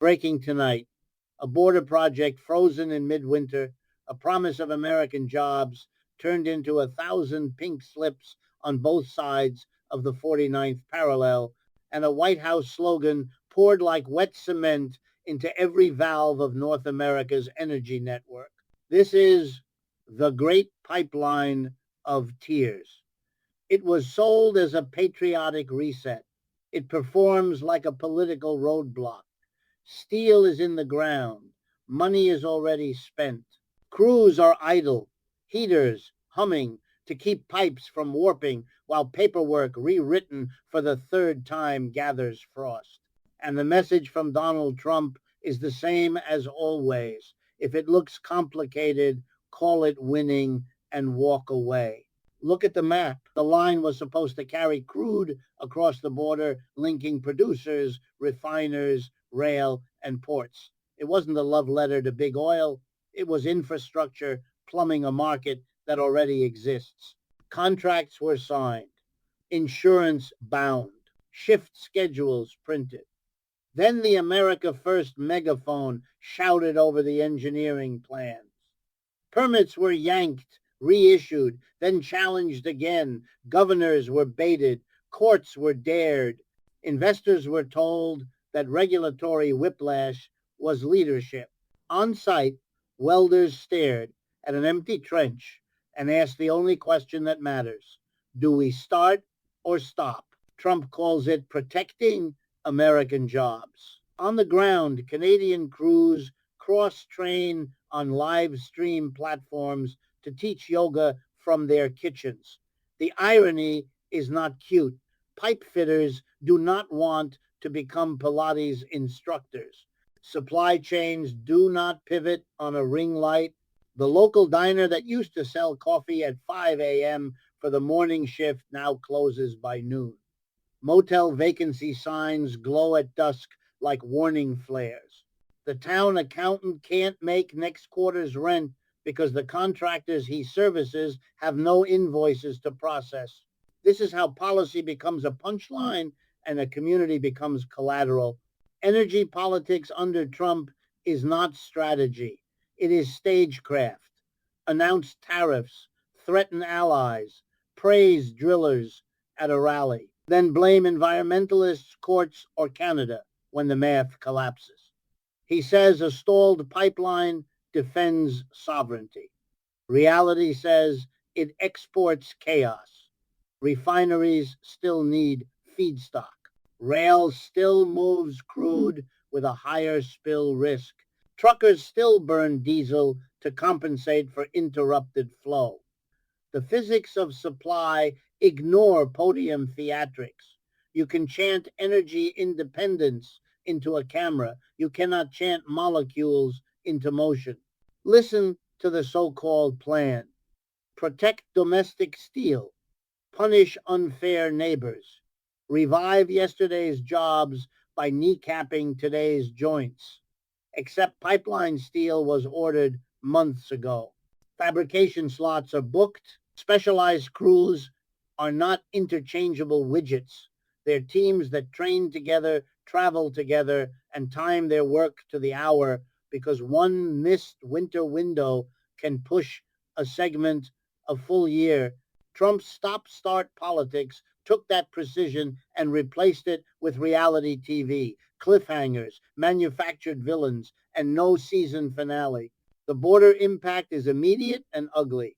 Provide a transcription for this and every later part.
Breaking tonight, a border project frozen in midwinter, a promise of American jobs turned into 1,000 pink slips on both sides of the 49th parallel, and a White House slogan poured like wet cement into every valve of North America's energy network. This is the Great Pipeline of Tears. It was sold as a patriotic reset. It performs like a political roadblock. Steel is in the ground. Money is already spent. Crews are idle. Heaters humming to keep pipes from warping while paperwork rewritten for the third time gathers frost. And the message from Donald Trump is the same as always. If it looks complicated, call it winning and walk away. Look at the map. The line was supposed to carry crude across the border, linking producers, refiners, rail, and ports. It wasn't a love letter to big oil. It was infrastructure plumbing a market that already exists. Contracts were signed, insurance bound, shift schedules printed. Then the America First megaphone shouted over the engineering plans. Permits were yanked, reissued, then challenged again. Governors were baited, courts were dared. Investors were told that regulatory whiplash was leadership. On site, welders stared at an empty trench and asked the only question that matters. Do we start or stop? Trump calls it protecting American jobs. On the ground, Canadian crews cross-train on live stream platforms to teach yoga from their kitchens. The irony is not cute. Pipe fitters do not want to become Pilates instructors. Supply chains do not pivot on a ring light. The local diner that used to sell coffee at 5 a.m. for the morning shift now closes by noon. Motel vacancy signs glow at dusk like warning flares. The town accountant can't make next quarter's rent because the contractors he services have no invoices to process. This is how policy becomes a punchline and a community becomes collateral. Energy politics under Trump is not strategy. It is stagecraft. Announce tariffs, threaten allies, praise drillers at a rally, then blame environmentalists, courts, or Canada when the math collapses. He says a stalled pipeline defends sovereignty. Reality says it exports chaos. Refineries still need feedstock. Rail still moves crude with a higher spill risk. Truckers still burn diesel to compensate for interrupted flow. The physics of supply ignore podium theatrics. You can chant energy independence into a camera. You cannot chant molecules into motion. Listen to the so-called plan. Protect domestic steel. Punish unfair neighbors. Revive yesterday's jobs by kneecapping today's joints. Except pipeline steel was ordered months ago. Fabrication slots are booked. Specialized crews are not interchangeable widgets. They're teams that train together, travel together, and time their work to the hour because one missed winter window can push a segment a full year. Trump's stop-start politics took that precision and replaced it with reality TV, cliffhangers, manufactured villains, and no season finale. The border impact is immediate and ugly.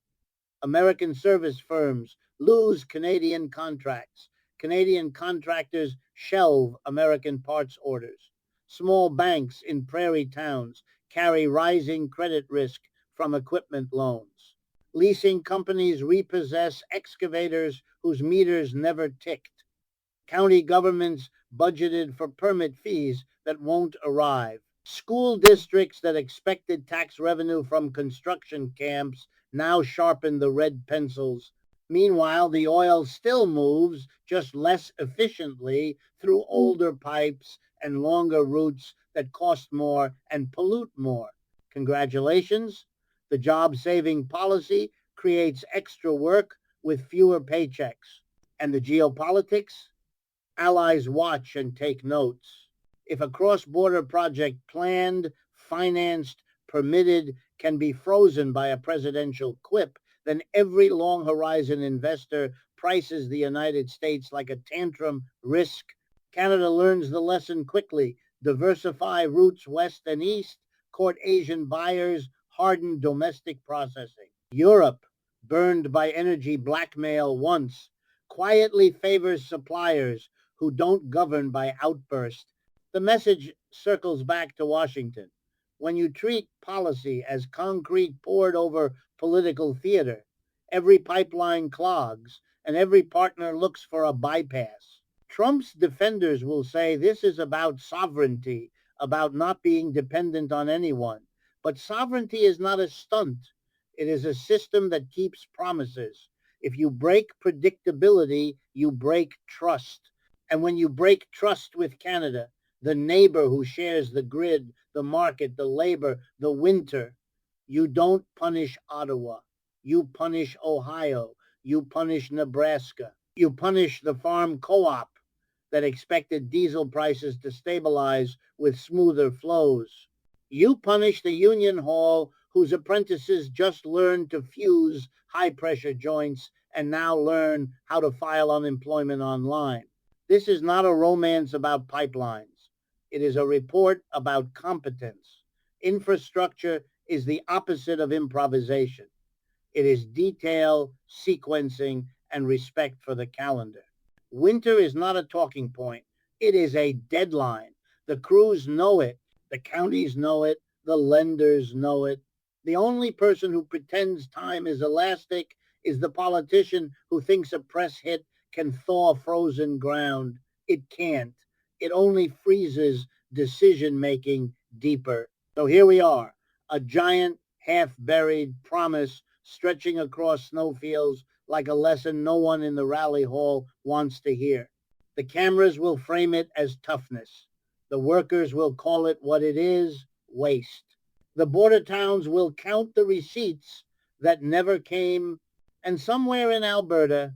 American service firms lose Canadian contracts. Canadian contractors shelve American parts orders. Small banks in prairie towns carry rising credit risk from equipment loans. Leasing companies repossess excavators whose meters never ticked. County governments budgeted for permit fees that won't arrive. School districts that expected tax revenue from construction camps now sharpen the red pencils. Meanwhile, the oil still moves, just less efficiently, through older pipes and longer routes that cost more and pollute more. Congratulations. The job-saving policy creates extra work with fewer paychecks. And the geopolitics? Allies watch and take notes. If a cross-border project planned, financed, permitted can be frozen by a presidential quip, then every long-horizon investor prices the United States like a tantrum risk. Canada learns the lesson quickly. Diversify routes west and east, court Asian buyers, harden domestic processing. Europe, burned by energy blackmail once, quietly favors suppliers who don't govern by outburst. The message circles back to Washington. When you treat policy as concrete poured over political theater, every pipeline clogs and every partner looks for a bypass. Trump's defenders will say this is about sovereignty, about not being dependent on anyone. But sovereignty is not a stunt. It is a system that keeps promises. If you break predictability, you break trust. And when you break trust with Canada, the neighbor who shares the grid, the market, the labor, the winter, you don't punish Ottawa. You punish Ohio. You punish Nebraska. You punish the farm co-op that expected diesel prices to stabilize with smoother flows. You punish the union hall whose apprentices just learned to fuse high-pressure joints and now learn how to file unemployment online. This is not a romance about pipelines. It is a report about competence. Infrastructure is the opposite of improvisation. It is detail, sequencing, and respect for the calendar. Winter is not a talking point. It is a deadline. The crews know it. The counties know it. The lenders know it. The only person who pretends time is elastic is the politician who thinks a press hit can thaw frozen ground. It can't. It only freezes decision making deeper. So here we are, a giant half-buried promise stretching across snowfields like a lesson no one in the rally hall wants to hear. The cameras will frame it as toughness. The workers will call it what it is, waste. The border towns will count the receipts that never came. And somewhere in Alberta,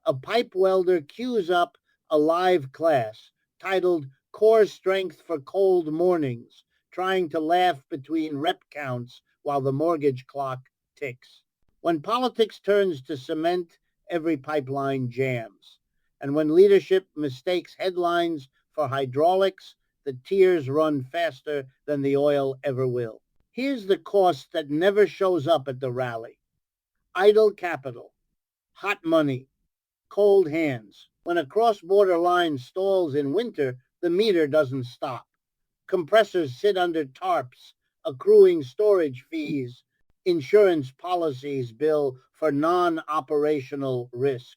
a pipe welder queues up a live class titled Core Strength for Cold Mornings, trying to laugh between rep counts while the mortgage clock ticks. When politics turns to cement, every pipeline jams. And when leadership mistakes headlines for hydraulics, the tears run faster than the oil ever will. Here's the cost that never shows up at the rally. Idle capital, hot money, cold hands. When a cross-border line stalls in winter, the meter doesn't stop. Compressors sit under tarps, accruing storage fees. Insurance policies bill for non-operational risk.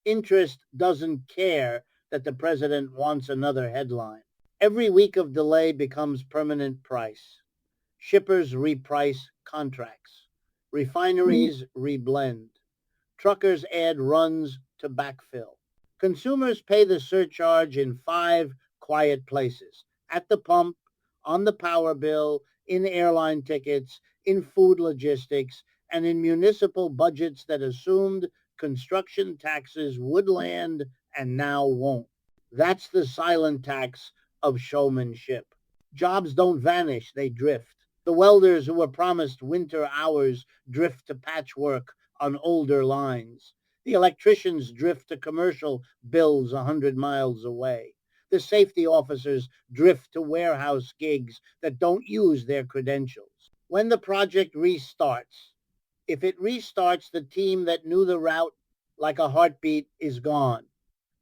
Interest doesn't care that the president wants another headline. Every week of delay becomes permanent price. Shippers reprice contracts. Refineries reblend. Truckers add runs to backfill. Consumers pay the surcharge in 5 quiet places: at the pump, on the power bill, in airline tickets, in food logistics, and in municipal budgets that assumed construction taxes would land and now won't. That's the silent tax of showmanship. Jobs don't vanish, they drift. The welders who were promised winter hours drift to patchwork on older lines. The electricians drift to commercial bills 100 miles away. The safety officers drift to warehouse gigs that don't use their credentials. When the project restarts, if it restarts, the team that knew the route like a heartbeat is gone.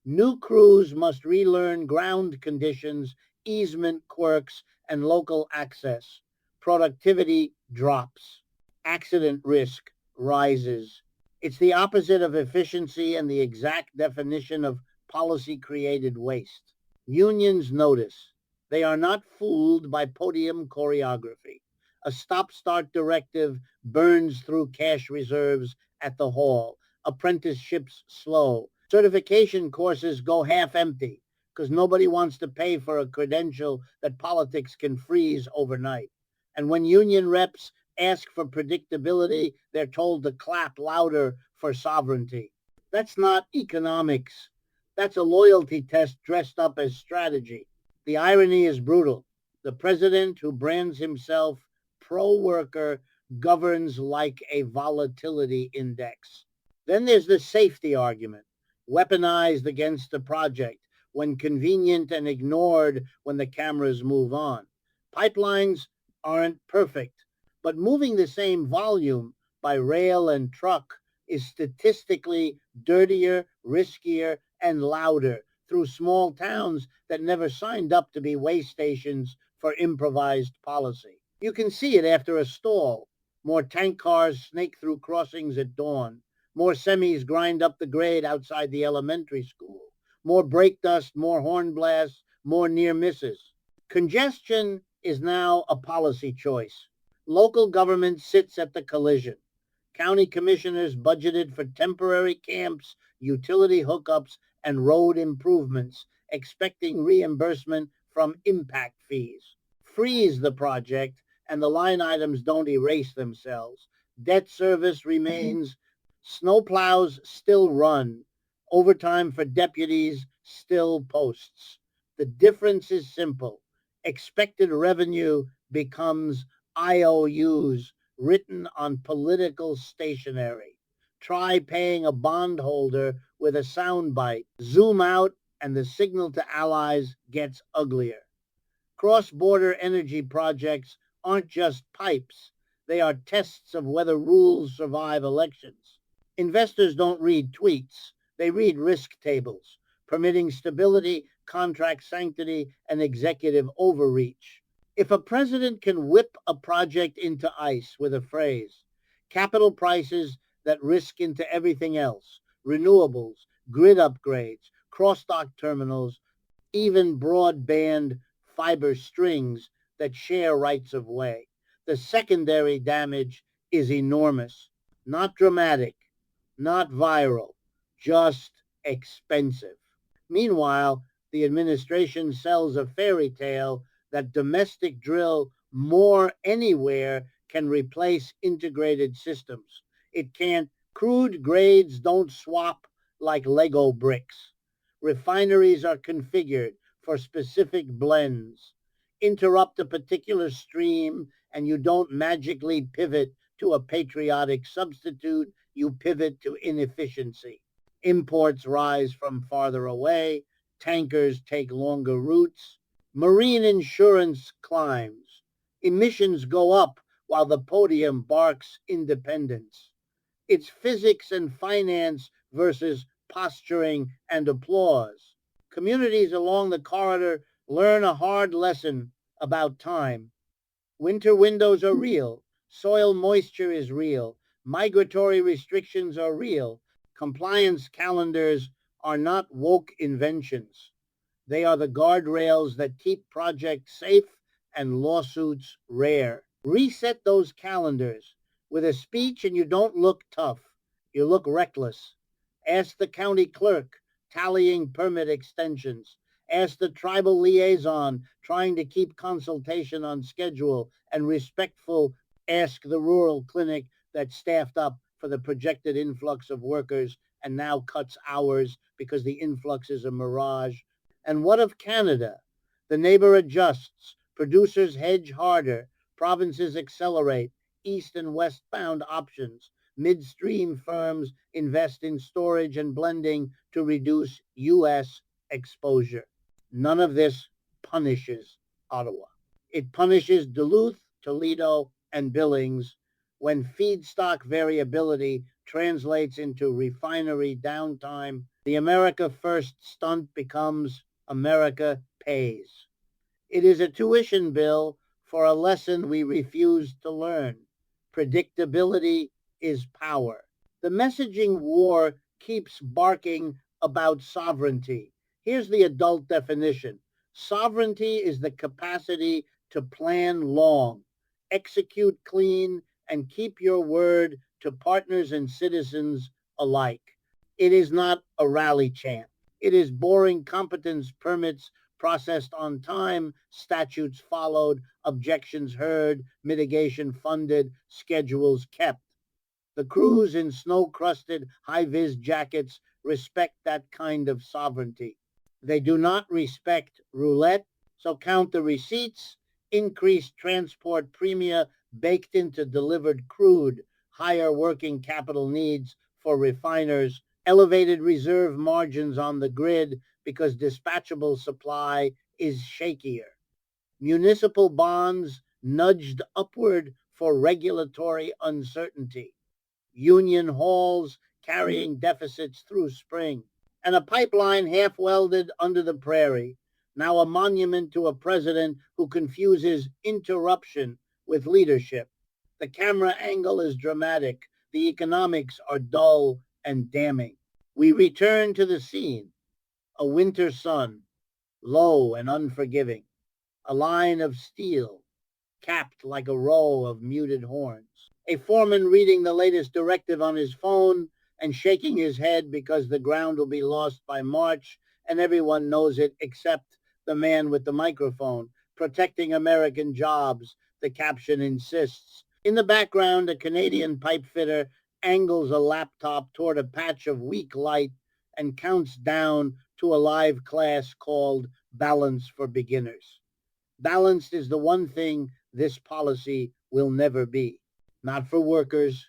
New crews must relearn ground conditions, easement quirks, and local access. Productivity drops. Accident risk rises. It's the opposite of efficiency and the exact definition of policy-created waste. Unions notice. They are not fooled by podium choreography. A stop-start directive burns through cash reserves at the hall. Apprenticeships slow. Certification courses go half empty because nobody wants to pay for a credential that politics can freeze overnight. And when union reps ask for predictability, they're told to clap louder for sovereignty. That's not economics. That's a loyalty test dressed up as strategy. The irony is brutal. The president, who brands himself pro-worker, governs like a volatility index. Then there's the safety argument, weaponized against the project when convenient and ignored when the cameras move on. Pipelines aren't perfect, but moving the same volume by rail and truck is statistically dirtier, riskier, and louder through small towns that never signed up to be way stations for improvised policy. You can see it after a stall. More tank cars snake through crossings at dawn. More semis grind up the grade outside the elementary school. More brake dust, more horn blasts, more near misses. Congestion is now a policy choice. Local government sits at the collision. County commissioners budgeted for temporary camps, utility hookups, and road improvements, expecting reimbursement from impact fees. Freeze the project, and the line items don't erase themselves. Debt service remains. Snowplows still run. Overtime for deputies still posts. The difference is simple. Expected revenue becomes IOUs written on political stationery. Try paying a bondholder with a soundbite. Zoom out, and the signal to allies gets uglier. Cross-border energy projects aren't just pipes. They are tests of whether rules survive elections. Investors don't read tweets. They read risk tables, permitting stability, contract sanctity, and executive overreach. If a president can whip a project into ice with a phrase, capital prices that risk into everything else, renewables, grid upgrades, cross-dock terminals, even broadband fiber strings that share rights of way, the secondary damage is enormous, not dramatic, not viral, just expensive. Meanwhile, the administration sells a fairy tale that domestic drill more anywhere can replace integrated systems. It can't. Crude grades don't swap like Lego bricks. Refineries are configured for specific blends. Interrupt a particular stream and you don't magically pivot to a patriotic substitute, you pivot to inefficiency. Imports rise from farther away, tankers take longer routes, marine insurance climbs, emissions go up while the podium barks independence. It's physics and finance versus posturing and applause. Communities along the corridor learn a hard lesson about time. Winter windows are real. Soil moisture is real. Migratory restrictions are real. Compliance calendars are not woke inventions. They are the guardrails that keep projects safe and lawsuits rare. Reset those calendars with a speech and you don't look tough. You look reckless. Ask the county clerk tallying permit extensions. Ask the tribal liaison trying to keep consultation on schedule and respectful. Ask the rural clinic that staffed up for the projected influx of workers and now cuts hours because the influx is a mirage. And what of Canada? The neighbor adjusts, producers hedge harder, provinces accelerate, east and westbound options, midstream firms invest in storage and blending to reduce U.S. exposure. None of this punishes Ottawa. It punishes Duluth, Toledo, and Billings when feedstock variability translates into refinery downtime. The America First stunt becomes America Pays. It is a tuition bill for a lesson we refuse to learn. Predictability is power. The messaging war keeps barking about sovereignty. Here's the adult definition. Sovereignty is the capacity to plan long, execute clean, and keep your word to partners and citizens alike. It is not a rally chant. It is boring competence permits processed on time, statutes followed, objections heard, mitigation funded, schedules kept. The crews in snow-crusted high-vis jackets respect that kind of sovereignty. They do not respect roulette, So count the receipts, increased transport premia baked into delivered crude, higher working capital needs for refiners, elevated reserve margins on the grid because dispatchable supply is shakier. Municipal bonds nudged upward for regulatory uncertainty. Union halls carrying deficits through spring, and a pipeline half welded under the prairie, now a monument to a president who confuses interruption with leadership. The camera angle is dramatic, the economics are dull and damning. We return to the scene, a winter sun, low and unforgiving, a line of steel, capped like a row of muted horns. A foreman reading the latest directive on his phone and shaking his head because the ground will be lost by March, and everyone knows it except the man with the microphone. Protecting American jobs, the caption insists. In the background, a Canadian pipe fitter angles a laptop toward a patch of weak light and counts down to a live class called Balance for Beginners. Balanced is the one thing this policy will never be. Not for workers,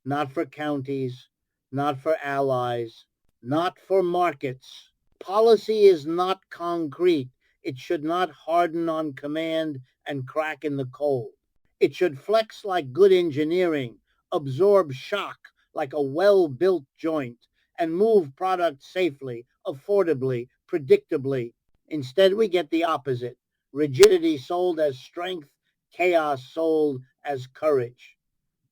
not for counties, not for allies, not for markets. Policy is not concrete. It should not harden on command and crack in the cold. It should flex like good engineering, absorb shock like a well-built joint, and move product safely, affordably, predictably. Instead, we get the opposite. Rigidity sold as strength, chaos sold as courage.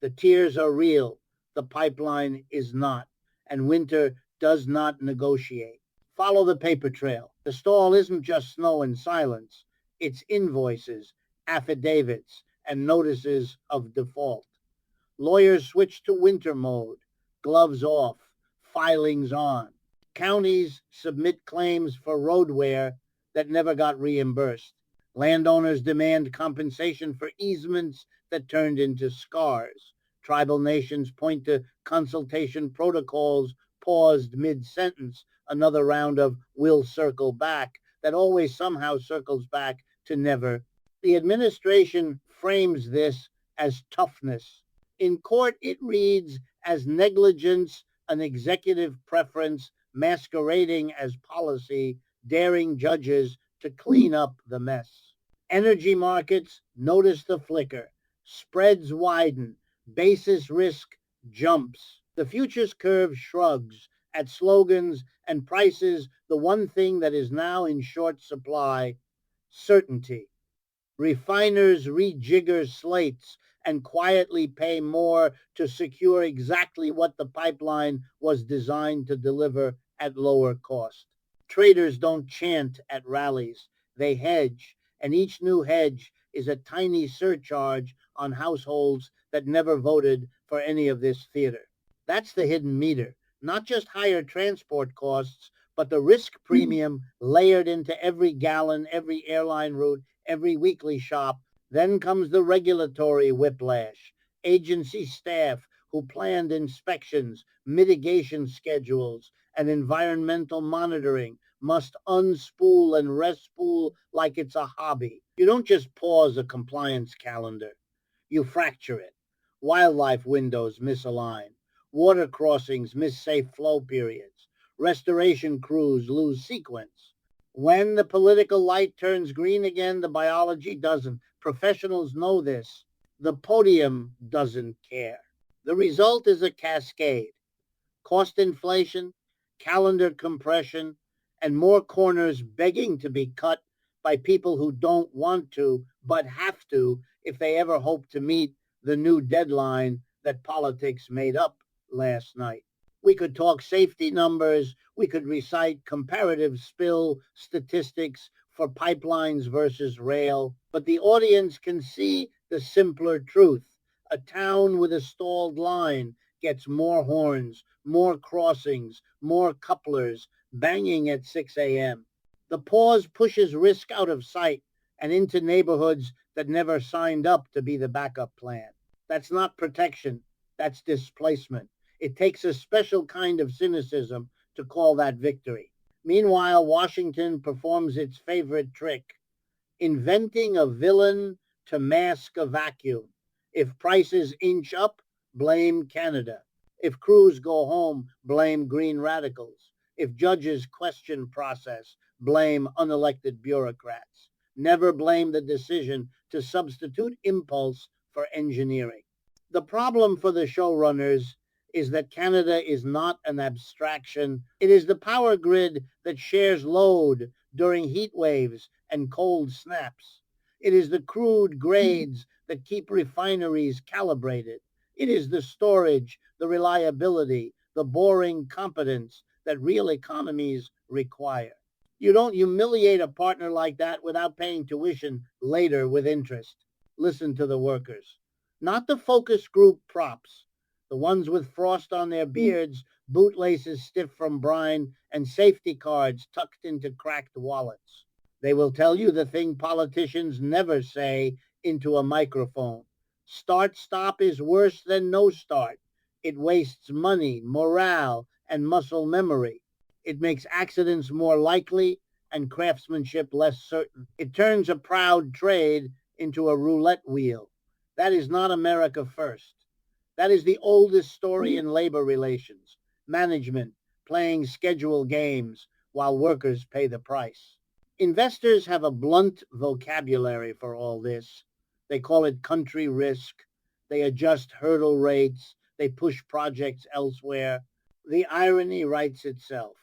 The tears are real, the pipeline is not, and winter does not negotiate. Follow the paper trail. The stall isn't just snow and silence, it's invoices, affidavits, and notices of default. Lawyers switch to winter mode, gloves off, filings on. Counties submit claims for road wear that never got reimbursed. Landowners demand compensation for easements that turned into scars. Tribal nations point to consultation protocols paused mid-sentence, another round of "will circle back" that always somehow circles back to never. The administration frames this as toughness. In court, it reads as negligence, an executive preference masquerading as policy, daring judges to clean up the mess. Energy markets notice the flicker. Spreads widen. Basis risk jumps. The futures curve shrugs at slogans and prices the one thing that is now in short supply, certainty. Refiners rejigger slates and quietly pay more to secure exactly what the pipeline was designed to deliver at lower cost. Traders don't chant at rallies, they hedge, and each new hedge is a tiny surcharge on households that never voted for any of this theater. That's the hidden meter, not just higher transport costs, but the risk premium layered into every gallon, every airline route, every weekly shop. Then comes the regulatory whiplash. Agency staff who planned inspections, mitigation schedules, and environmental monitoring must unspool and respool like it's a hobby. You don't just pause a compliance calendar. You fracture it. Wildlife windows misalign. Water crossings miss safe flow periods. Restoration crews lose sequence. When the political light turns green again, the biology doesn't. Professionals know this. The podium doesn't care. The result is a cascade. Cost inflation, calendar compression, and more corners begging to be cut by people who don't want to, but have to if they ever hope to meet the new deadline that politics made up last night. We could talk safety numbers. We could recite comparative spill statistics for pipelines versus rail. But the audience can see the simpler truth. A town with a stalled line gets more horns, more crossings, more couplers, banging at 6 a.m. The pause pushes risk out of sight and into neighborhoods that never signed up to be the backup plan. That's not protection. That's displacement. It takes a special kind of cynicism to call that victory. Meanwhile, Washington performs its favorite trick. inventing a villain to mask a vacuum. If prices inch up, blame Canada. If crews go home, blame green radicals. If judges question process, blame unelected bureaucrats. Never blame the decision to substitute impulse for engineering. The problem for the showrunners is that Canada is not an abstraction. It is the power grid that shares load during heat waves and cold snaps. It is the crude grades that keep refineries calibrated. It is the storage, the reliability, the boring competence that real economies require. You don't humiliate a partner like that without paying tuition later with interest. Listen to the workers. Not the focus group props, the ones with frost on their beards, bootlaces stiff from brine, and safety cards tucked into cracked wallets. They will tell you the thing politicians never say into a microphone. Start stop is worse than no start. It wastes money, morale, and muscle memory. It makes accidents more likely and craftsmanship less certain. It turns a proud trade into a roulette wheel. That is not America first. That is the oldest story in labor relations. Management playing schedule games while workers pay the price. Investors have a blunt vocabulary for all this. They call it country risk. They adjust hurdle rates. They push projects elsewhere. The irony writes itself.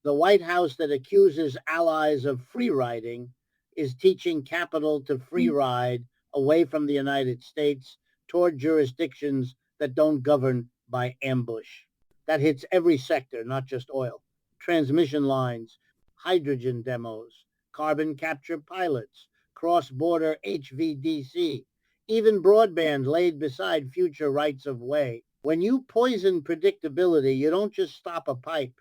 The White House that accuses allies of free riding is teaching capital to free ride away from the United States toward jurisdictions that don't govern by ambush. That hits every sector, not just oil. Transmission lines, hydrogen demos, carbon capture pilots, cross-border HVDC, even broadband laid beside future rights of way. When you poison predictability, you don't just stop a pipe.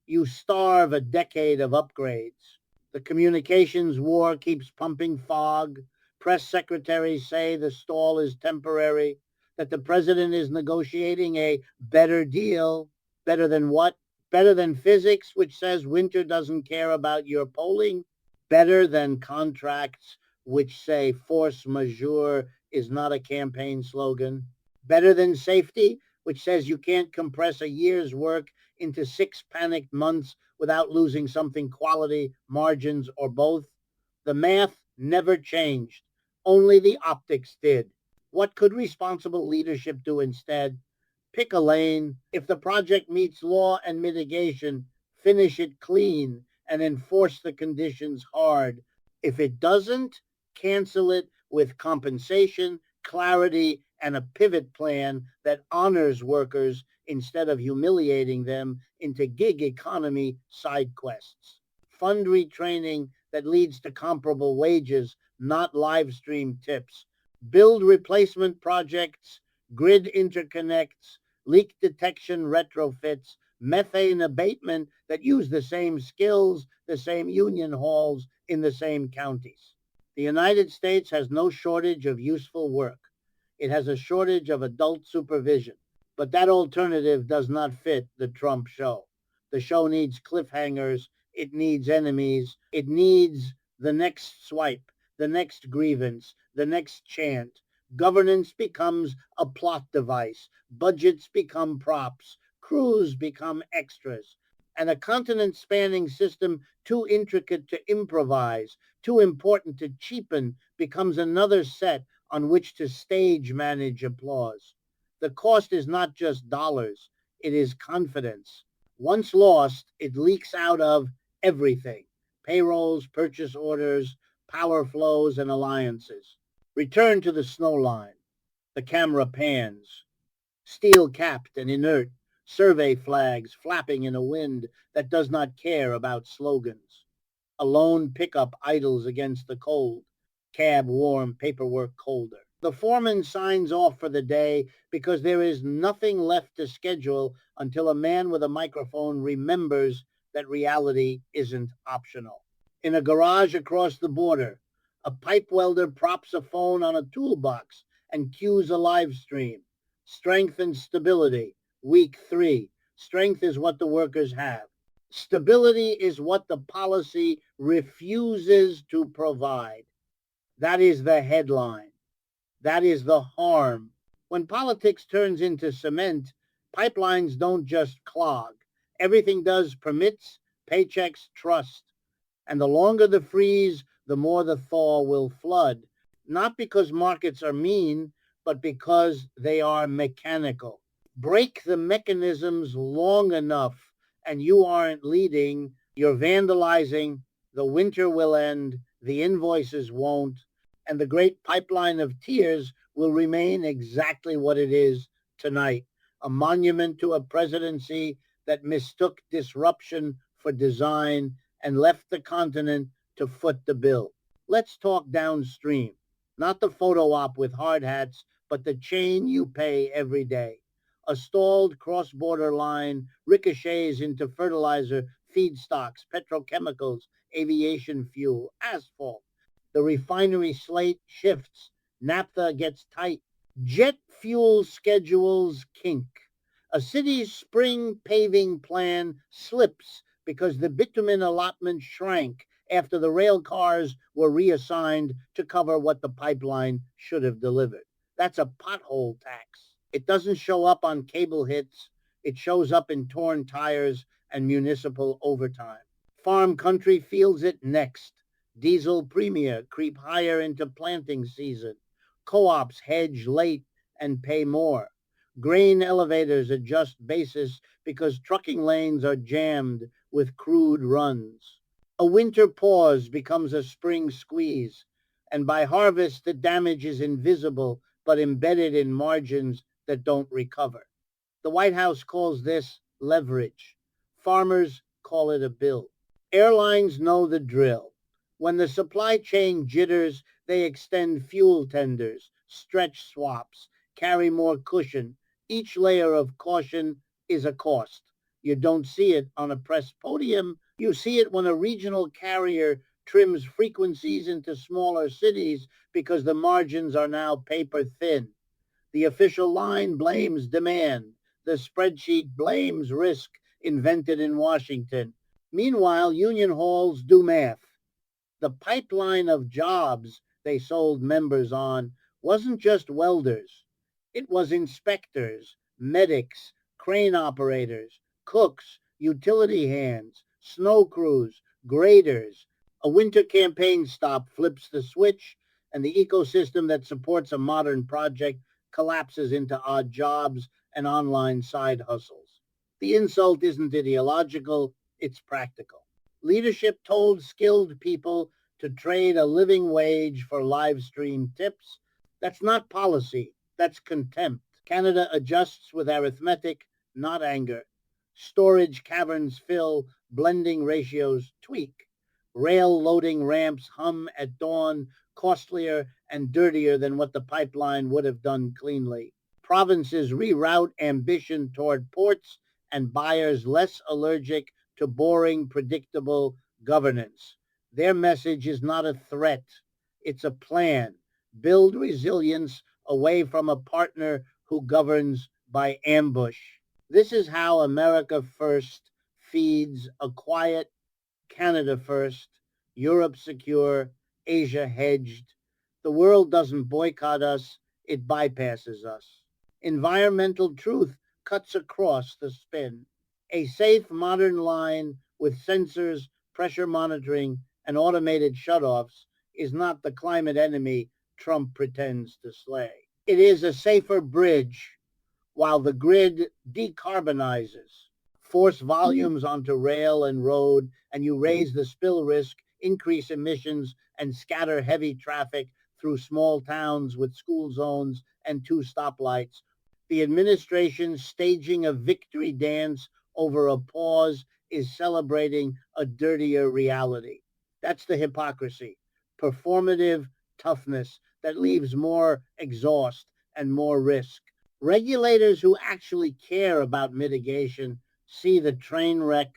You starve a decade of upgrades. The communications war keeps pumping fog. Press secretaries say the stall is temporary, that the president is negotiating a better deal. Better than what? Better than physics, which says winter doesn't care about your polling? Better than contracts which say force majeure is not a campaign slogan? Better than safety, which says you can't compress a year's work into 6 panicked months without losing something quality, margins, or both? The math never changed. Only the optics did. What could responsible leadership do instead? Pick a lane. If the project meets law and mitigation, finish it clean and enforce the conditions hard. If it doesn't, cancel it with compensation, clarity, and a pivot plan that honors workers instead of humiliating them into gig economy side quests. Fund retraining that leads to comparable wages, not live stream tips. Build replacement projects, grid interconnects, leak detection retrofits, methane abatement that use the same skills, the same union halls in the same counties. The United States has no shortage of useful work. It has a shortage of adult supervision. But that alternative does not fit the Trump show. The show needs cliffhangers. It needs enemies. It needs the next swipe, the next grievance, the next chant. Governance becomes a plot device. Budgets become props. Crews become extras. And a continent-spanning system too intricate to improvise, too important to cheapen, becomes another set on which to stage manage applause. The cost is not just dollars, it is confidence. Once lost, it leaks out of everything: payrolls, purchase orders, power flows, and alliances. Return to the snow line. The camera pans. Steel capped and inert, survey flags flapping in a wind that does not care about slogans. A lone pickup idles against the cold, cab warm, paperwork colder. The foreman signs off for the day because there is nothing left to schedule until a man with a microphone remembers that reality isn't optional. In a garage across the border, a pipe welder props a phone on a toolbox and cues a live stream. Strength and stability, week 3. Strength is what the workers have. Stability is what the policy refuses to provide. That is the headline. That is the harm. When politics turns into cement, pipelines don't just clog. Everything does: permits, paychecks, trust. And the longer the freeze, the more the thaw will flood. Not because markets are mean, but because they are mechanical. Break the mechanisms long enough and you aren't leading, you're vandalizing, the winter will end, the invoices won't, and the great pipeline of tears will remain exactly what it is tonight: a monument to a presidency that mistook disruption for design and left the continent to foot the bill. Let's talk downstream. Not the photo op with hard hats, but the chain you pay every day. A stalled cross-border line ricochets into fertilizer, feedstocks, petrochemicals, aviation fuel, asphalt. The refinery slate shifts. Naphtha gets tight. Jet fuel schedules kink. A city's spring paving plan slips because the bitumen allotment shrank after the rail cars were reassigned to cover what the pipeline should have delivered. That's a pothole tax. It doesn't show up on cable hits. It shows up in torn tires and municipal overtime. Farm country feels it next. Diesel premia creep higher into planting season. Co-ops hedge late and pay more. Grain elevators adjust basis because trucking lanes are jammed with crude runs. A winter pause becomes a spring squeeze, and by harvest the damage is invisible but embedded in margins that don't recover. The White House calls this leverage. Farmers call it a bill. Airlines know the drill. When the supply chain jitters, they extend fuel tenders, stretch swaps, carry more cushion. Each layer of caution is a cost. You don't see it on a press podium. You see it when a regional carrier trims frequencies into smaller cities because the margins are now paper thin. The official line blames demand. The spreadsheet blames risk invented in Washington. Meanwhile, union halls do math. The pipeline of jobs they sold members on wasn't just welders. It was inspectors, medics, crane operators, cooks, utility hands, snow crews, graders. A winter campaign stop flips the switch, and the ecosystem that supports a modern project collapses into odd jobs and online side hustles. The insult isn't ideological, it's practical. Leadership told skilled people to trade a living wage for live stream tips. That's not policy, that's contempt. Canada adjusts with arithmetic, not anger. Storage caverns fill, blending ratios tweak. Rail loading ramps hum at dawn, costlier and dirtier than what the pipeline would have done cleanly. Provinces reroute ambition toward ports and buyers less allergic to boring, predictable governance. Their message is not a threat, it's a plan. Build resilience away from a partner who governs by ambush. This is how America First feeds a quiet Canada First, Europe secure, Asia hedged. The world doesn't boycott us, it bypasses us. Environmental truth cuts across the spin. A safe modern line with sensors, pressure monitoring, and automated shutoffs is not the climate enemy Trump pretends to slay. It is a safer bridge while the grid decarbonizes. Force volumes onto rail and road, and you raise the spill risk, increase emissions, and scatter heavy traffic through small towns with school zones and two stoplights. The administration staging a victory dance over a pause is celebrating a dirtier reality. That's the hypocrisy. Performative toughness that leaves more exhaust and more risk. Regulators who actually care about mitigation see the train wreck.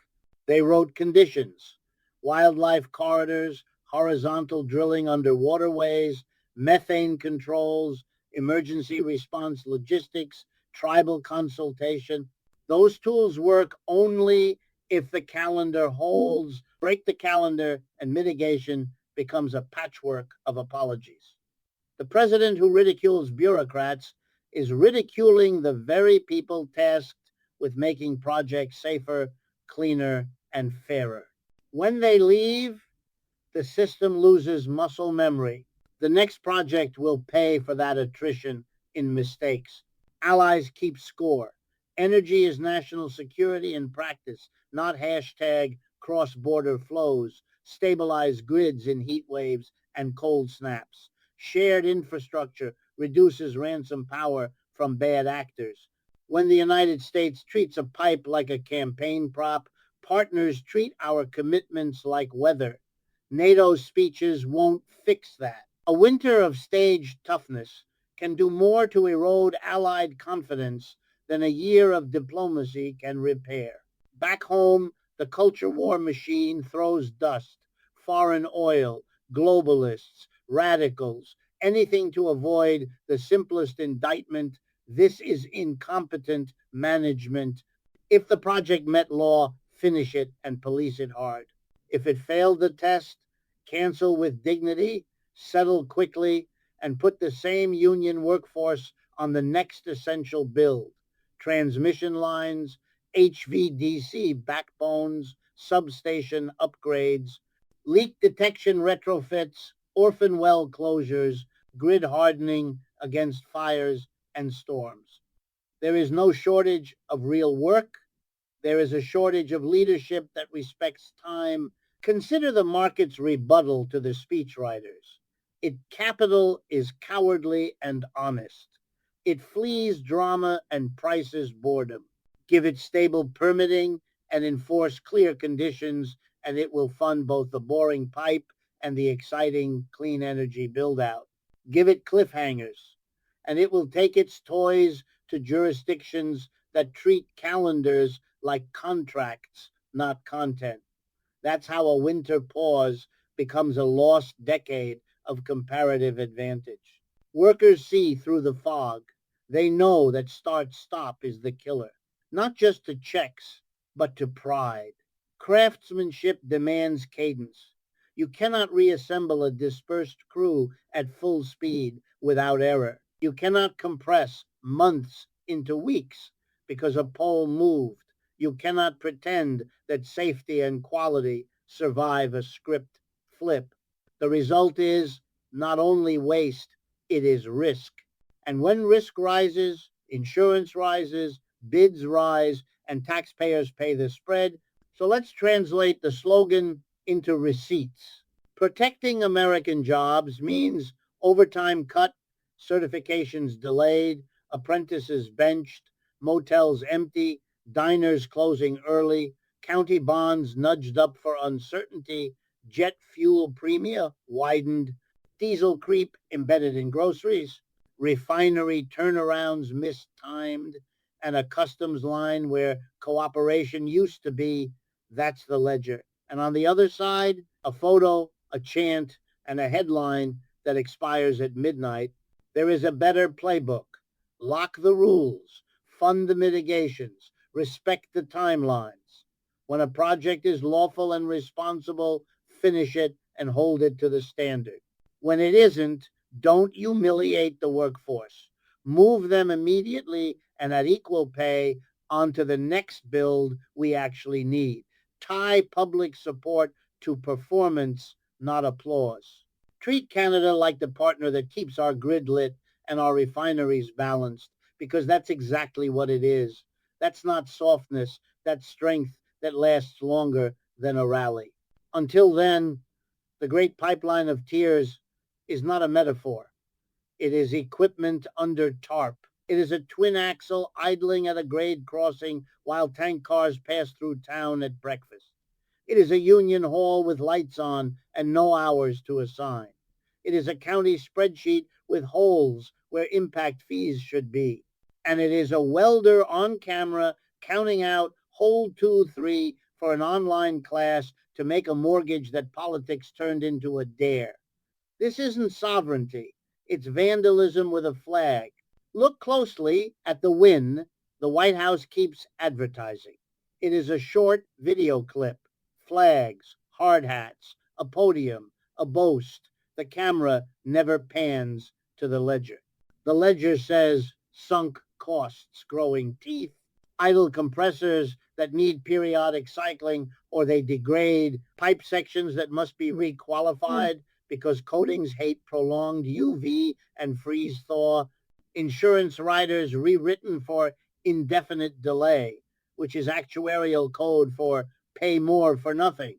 They wrote conditions: wildlife corridors, horizontal drilling under waterways, methane controls, emergency response logistics, tribal consultation. Those tools work only if the calendar holds. Break the calendar and mitigation becomes a patchwork of apologies. The president who ridicules bureaucrats is ridiculing the very people tasked with making projects safer, cleaner, and fairer. When they leave, the system loses muscle memory. The next project will pay for that attrition in mistakes. Allies keep score. Energy is national security in practice, not hashtag cross-border flows, stabilize grids in heat waves and cold snaps. Shared infrastructure reduces ransom power from bad actors. When the United States treats a pipe like a campaign prop, partners treat our commitments like weather. NATO's speeches won't fix that. A winter of staged toughness can do more to erode Allied confidence than a year of diplomacy can repair. Back home, the culture war machine throws dust. Foreign oil, globalists, radicals, anything to avoid the simplest indictment: this is incompetent management. If the project met law, finish it and police it hard. If it failed the test, cancel with dignity, settle quickly, and put the same union workforce on the next essential build: transmission lines, HVDC backbones, substation upgrades, leak detection retrofits, orphan well closures, grid hardening against fires and storms. There is no shortage of real work. There is a shortage of leadership that respects time. Consider the market's rebuttal to the speechwriters. Capital is cowardly and honest. It flees drama and prices boredom. Give it stable permitting and enforce clear conditions, and it will fund both the boring pipe and the exciting clean energy build-out. Give it cliffhangers, and it will take its toys to jurisdictions that treat calendars like contracts, not content. That's how a winter pause becomes a lost decade of comparative advantage. Workers see through the fog. They know that start-stop is the killer, not just to checks, but to pride. Craftsmanship demands cadence. You cannot reassemble a dispersed crew at full speed without error. You cannot compress months into weeks because a pole moved. You cannot pretend that safety and quality survive a script flip. The result is not only waste, it is risk. And when risk rises, insurance rises, bids rise, and taxpayers pay the spread. So let's translate the slogan into receipts. Protecting American jobs means overtime cut, certifications delayed, apprentices benched, motels empty, diners closing early, county bonds nudged up for uncertainty, jet fuel premia widened, diesel creep embedded in groceries, refinery turnarounds mistimed, and a customs line where cooperation used to be. That's the ledger. And on the other side, a photo, a chant, and a headline that expires at midnight. There is a better playbook. Lock the rules, fund the mitigations, respect the timelines. When a project is lawful and responsible, finish it and hold it to the standard. When it isn't, don't humiliate the workforce. Move them immediately and at equal pay onto the next build we actually need. Tie public support to performance, not applause. Treat Canada like the partner that keeps our grid lit and our refineries balanced, because that's exactly what it is. That's not softness, that's strength that lasts longer than a rally. Until then, the great pipeline of tears is not a metaphor. It is equipment under tarp. It is a twin axle idling at a grade crossing while tank cars pass through town at breakfast. It is a union hall with lights on and no hours to assign. It is a county spreadsheet with holes where impact fees should be. And it is a welder on camera counting out hole 2, 3 for an online class to make a mortgage that politics turned into a dare. This isn't sovereignty. It's vandalism with a flag. Look closely at the win the White House keeps advertising. It is a short video clip, flags, hard hats, a podium, a boast. The camera never pans to the ledger. The ledger says sunk costs, growing teeth, idle compressors that need periodic cycling or they degrade, pipe sections that must be requalified because coatings hate prolonged UV and freeze thaw, insurance riders rewritten for indefinite delay, which is actuarial code for pay more for nothing.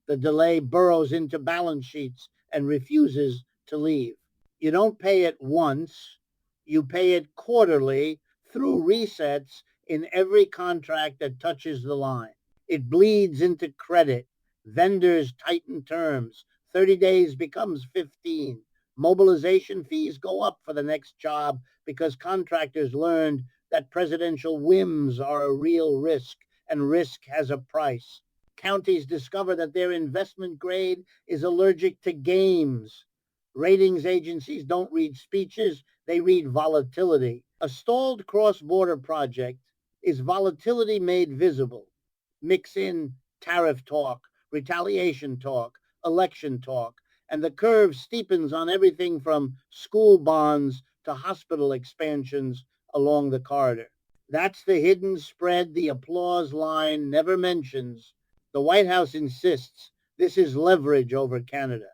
The delay burrows into balance sheets and refuses to leave. You don't pay it once, you pay it quarterly through resets in every contract that touches the line. It bleeds into credit. Vendors tighten terms. 30 days becomes 15. Mobilization fees go up for the next job because contractors learned that presidential whims are a real risk and risk has a price. Counties discover that their investment grade is allergic to games. Ratings agencies don't read speeches, they read volatility. A stalled cross-border project is volatility made visible. Mix in tariff talk, retaliation talk, election talk, and the curve steepens on everything from school bonds to hospital expansions along the corridor. That's the hidden spread the applause line never mentions. The White House insists this is leverage over Canada.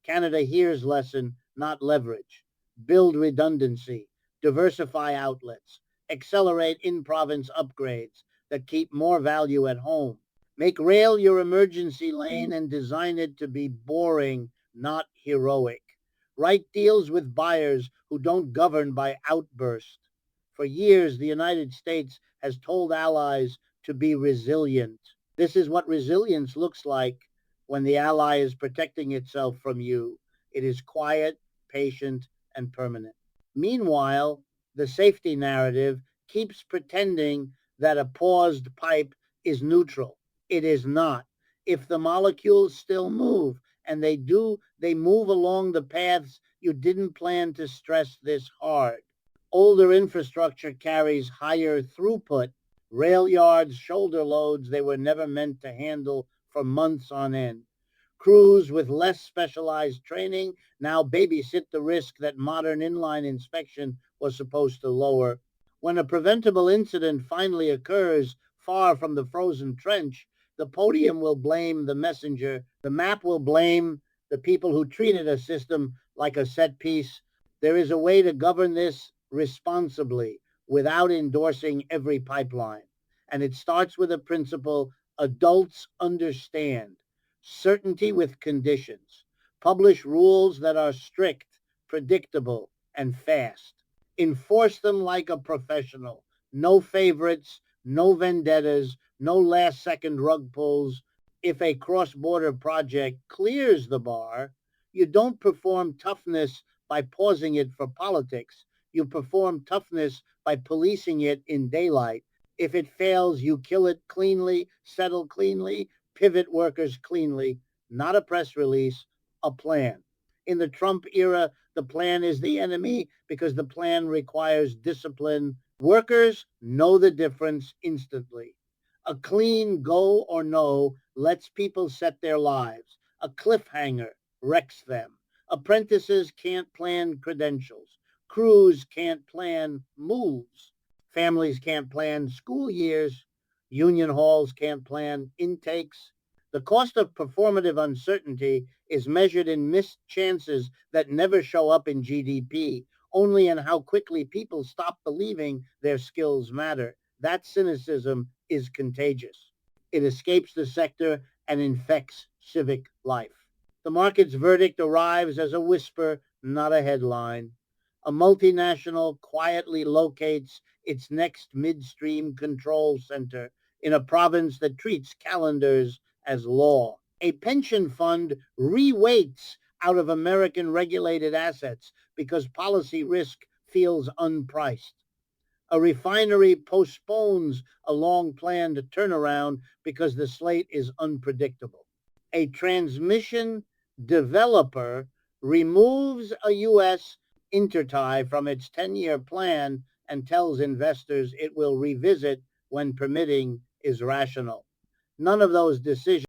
Canada hears lesson, not leverage. Build redundancy, diversify outlets, accelerate in-province upgrades that keep more value at home. Make rail your emergency lane and design it to be boring, not heroic. Write deals with buyers who don't govern by outburst. For years, the United States has told allies to be resilient. This is what resilience looks like when the ally is protecting itself from you. It is quiet, patient, and permanent. Meanwhile, the safety narrative keeps pretending that a paused pipe is neutral. It is not. If the molecules still move, and they do, they move along the paths you didn't plan to stress this hard. Older infrastructure carries higher throughput. Rail yards shoulder loads they were never meant to handle for months on end. Crews with less specialized training now babysit the risk that modern inline inspection was supposed to lower. When a preventable incident finally occurs far from the frozen trench, the podium will blame the messenger. The map will blame the people who treated a system like a set piece. There is a way to govern this responsibly without endorsing every pipeline. And it starts with a principle adults understand. Certainty with conditions. Publish rules that are strict, predictable, and fast. Enforce them like a professional. No favorites, no vendettas, no last-second rug pulls. If a cross-border project clears the bar, you don't perform toughness by pausing it for politics. You perform toughness by policing it in daylight. If it fails, you kill it cleanly, settle cleanly, pivot workers cleanly. Not a press release, a plan. In the Trump era, the plan is the enemy because the plan requires discipline. Workers know the difference instantly. A clean go or no lets people set their lives. A cliffhanger wrecks them. Apprentices can't plan credentials. Crews can't plan moves. Families can't plan school years. Union halls can't plan intakes. The cost of performative uncertainty is measured in missed chances that never show up in GDP, only in how quickly people stop believing their skills matter. That cynicism is contagious. It escapes the sector and infects civic life. The market's verdict arrives as a whisper, not a headline. A multinational quietly locates its next midstream control center in a province that treats calendars as law. A pension fund re-weights out of American regulated assets because policy risk feels unpriced. A refinery postpones a long-planned turnaround because the slate is unpredictable. A transmission developer removes a U.S. intertie from its 10-year plan and tells investors it will revisit when permitting is rational. None of those decisions